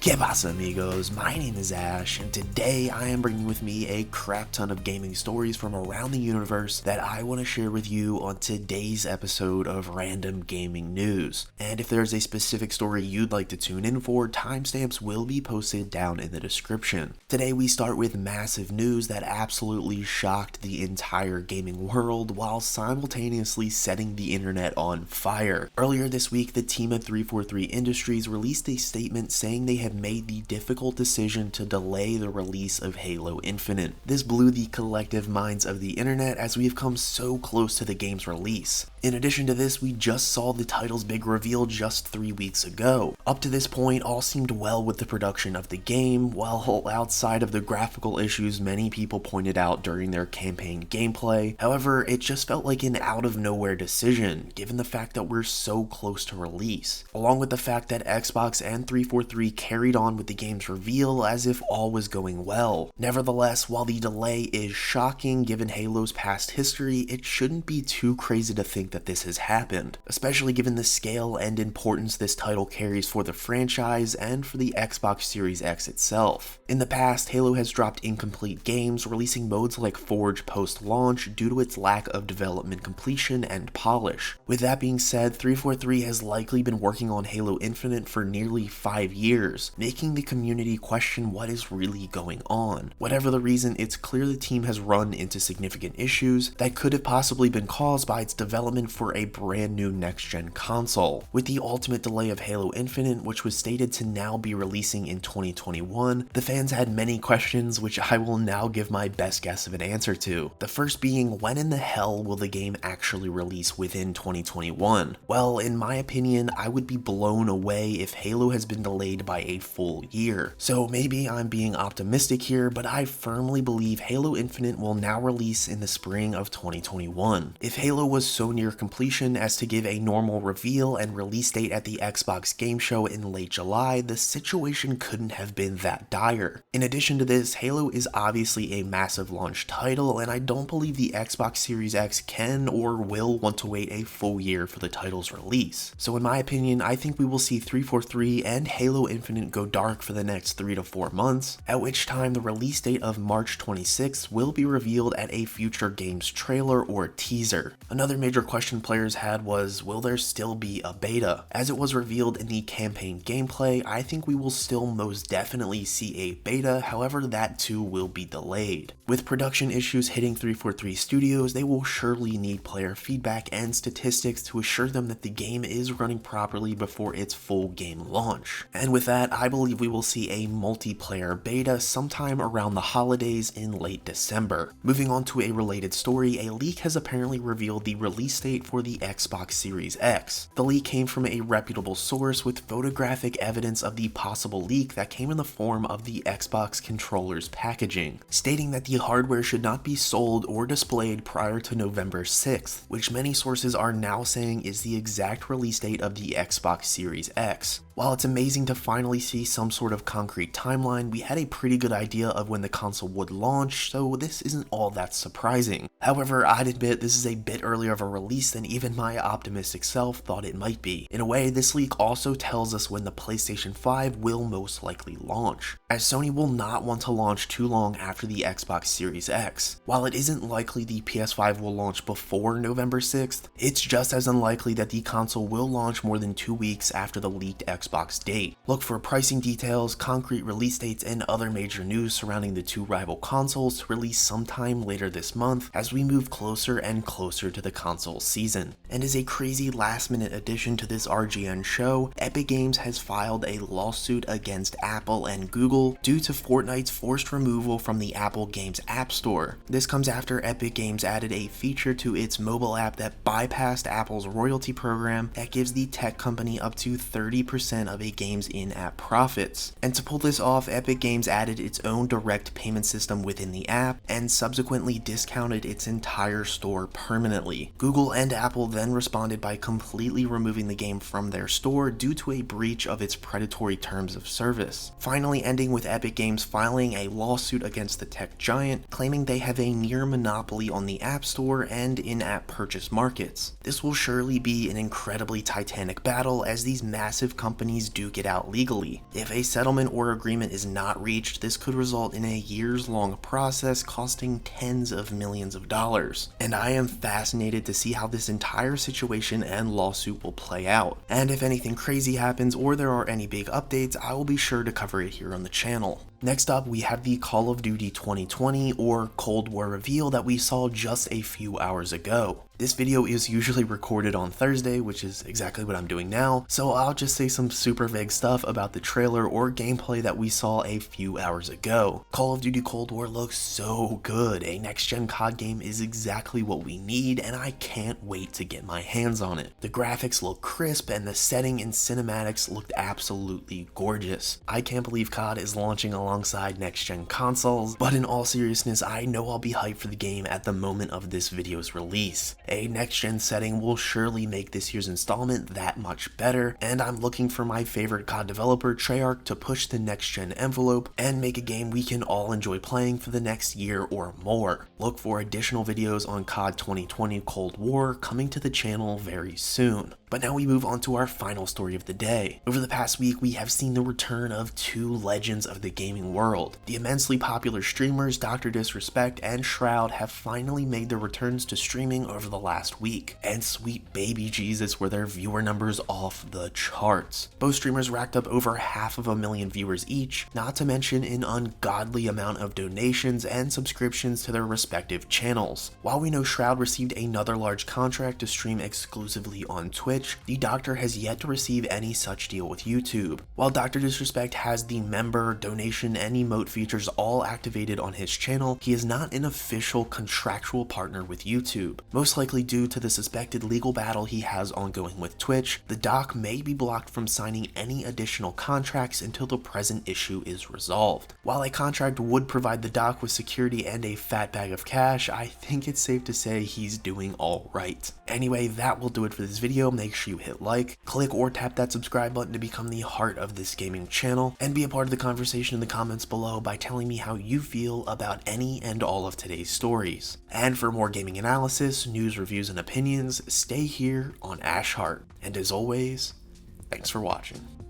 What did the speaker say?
¿Qué pasa, amigos? My name is Ash, and today I am bringing with me a crap ton of gaming stories from around the universe that I want to share with you on today's episode of Random Gaming News. And if there's a specific story you'd like to tune in for, timestamps will be posted down in the description. Today we start with massive news that absolutely shocked the entire gaming world while simultaneously setting the internet on fire. Earlier this week, the team at 343 Industries released a statement saying they have made the difficult decision to delay the release of Halo Infinite. This blew the collective minds of the internet as we have come so close to the game's release. In addition to this, we just saw the title's big reveal just 3 weeks ago. Up to this point, all seemed well with the production of the game, while outside of the graphical issues many people pointed out during their campaign gameplay. However, it just felt like an out-of-nowhere decision, given the fact that we're so close to release, along with the fact that Xbox and 343 carried on with the game's reveal as if all was going well. Nevertheless, while the delay is shocking given Halo's past history, it shouldn't be too crazy to think that this has happened, especially given the scale and importance this title carries for the franchise and for the Xbox Series X itself. In the past, Halo has dropped incomplete games, releasing modes like Forge post-launch due to its lack of development completion and polish. With that being said, 343 has likely been working on Halo Infinite for nearly 5 years, making the community question what is really going on. Whatever the reason, it's clear the team has run into significant issues that could have possibly been caused by its development for a brand new next-gen console. With the ultimate delay of Halo Infinite, which was stated to now be releasing in 2021, the fans had many questions which I will now give my best guess of an answer to. The first being, when in the hell will the game actually release within 2021? Well, in my opinion, I would be blown away if Halo has been delayed by a full year. So maybe I'm being optimistic here, but I firmly believe Halo Infinite will now release in the spring of 2021. If Halo was so near completion as to give a normal reveal and release date at the Xbox Game Show in late July, the situation couldn't have been that dire. In addition to this, Halo is obviously a massive launch title, and I don't believe the Xbox Series X can or will want to wait a full year for the title's release. So in my opinion, I think we will see 343 and Halo Infinite go dark for the next 3 to 4 months, at which time the release date of March 26th will be revealed at a future games trailer or teaser. Another major question players had was, will there still be a beta? As it was revealed in the campaign gameplay, I think we will still most definitely see a beta, however that too will be delayed. With production issues hitting 343 Studios, they will surely need player feedback and statistics to assure them that the game is running properly before its full game launch. And with that, I believe we will see a multiplayer beta sometime around the holidays in late December. Moving on to a related story, a leak has apparently revealed the release date for the Xbox Series X. The leak came from a reputable source with photographic evidence of the possible leak that came in the form of the Xbox controller's packaging, stating that the hardware should not be sold or displayed prior to November 6th, which many sources are now saying is the exact release date of the Xbox Series X. While it's amazing to finally see some sort of concrete timeline, we had a pretty good idea of when the console would launch, so this isn't all that surprising. However, I'd admit this is a bit earlier of a release than even my optimistic self thought it might be. In a way, this leak also tells us when the PlayStation 5 will most likely launch, as Sony will not want to launch too long after the Xbox Series X. While it isn't likely the PS5 will launch before November 6th, it's just as unlikely that the console will launch more than 2 weeks after the leaked Xbox date. Look for pricing details, concrete release dates, and other major news surrounding the two rival consoles to release sometime later this month as we move closer and closer to the console season. And as a crazy last-minute addition to this RGN show, Epic Games has filed a lawsuit against Apple and Google due to Fortnite's forced removal from the Apple Games App Store. This comes after Epic Games added a feature to its mobile app that bypassed Apple's royalty program that gives the tech company up to 30% of a game's in-app profits. And to pull this off, Epic Games added its own direct payment system within the app and subsequently discounted its entire store permanently. Google and Apple then responded by completely removing the game from their store due to a breach of its predatory terms of service. Finally ending with Epic Games filing a lawsuit against the tech giant, claiming they have a near monopoly on the App Store and in-app purchase markets. This will surely be an incredibly titanic battle as these massive companies duke it out legally. party. If a settlement or agreement is not reached, this could result in a years-long process costing tens of millions of dollars. And I am fascinated to see how this entire situation and lawsuit will play out. And if anything crazy happens or there are any big updates, I will be sure to cover it here on the channel. Next up, we have the Call of Duty 2020 or Cold War reveal that we saw just a few hours ago. This video is usually recorded on Thursday, which is exactly what I'm doing now, so I'll just say some super vague stuff about the trailer or gameplay that we saw a few hours ago. Call of Duty Cold War looks so good. A next-gen CoD game is exactly what we need, and I can't wait to get my hands on it. The graphics look crisp, and the setting and cinematics looked absolutely gorgeous. I can't believe CoD is launching alongside next-gen consoles, but in all seriousness, I know I'll be hyped for the game at the moment of this video's release. A next-gen setting will surely make this year's installment that much better, and I'm looking for my favorite CoD developer, Treyarch, to push the next-gen envelope and make a game we can all enjoy playing for the next year or more. Look for additional videos on CoD 2020 Cold War coming to the channel very soon. But now we move on to our final story of the day. Over the past week, we have seen the return of two legends of the gaming world. The immensely popular streamers DrD Shroud and Shroud have finally made their returns to streaming over the last week, and sweet baby Jesus were their viewer numbers off the charts. Both streamers racked up over 500,000 viewers each, not to mention an ungodly amount of donations and subscriptions to their respective channels. While we know Shroud received another large contract to stream exclusively on Twitch, the Doctor has yet to receive any such deal with YouTube. While DrD has the member, donation, and emote features all activated on his channel, he is not an official contractual partner with YouTube. Most likely due to the suspected legal battle he has ongoing with Twitch, the Doc may be blocked from signing any additional contracts until the present issue is resolved. While a contract would provide the Doc with security and a fat bag of cash, I think it's safe to say he's doing all right. Anyway, that will do it for this video. Make sure you hit like, click or tap that subscribe button to become the heart of this gaming channel, and be a part of the conversation in the comments below by telling me how you feel about any and all of today's stories. And for more gaming analysis, news, reviews, and opinions, stay here on Ash Heart. And as always, thanks for watching.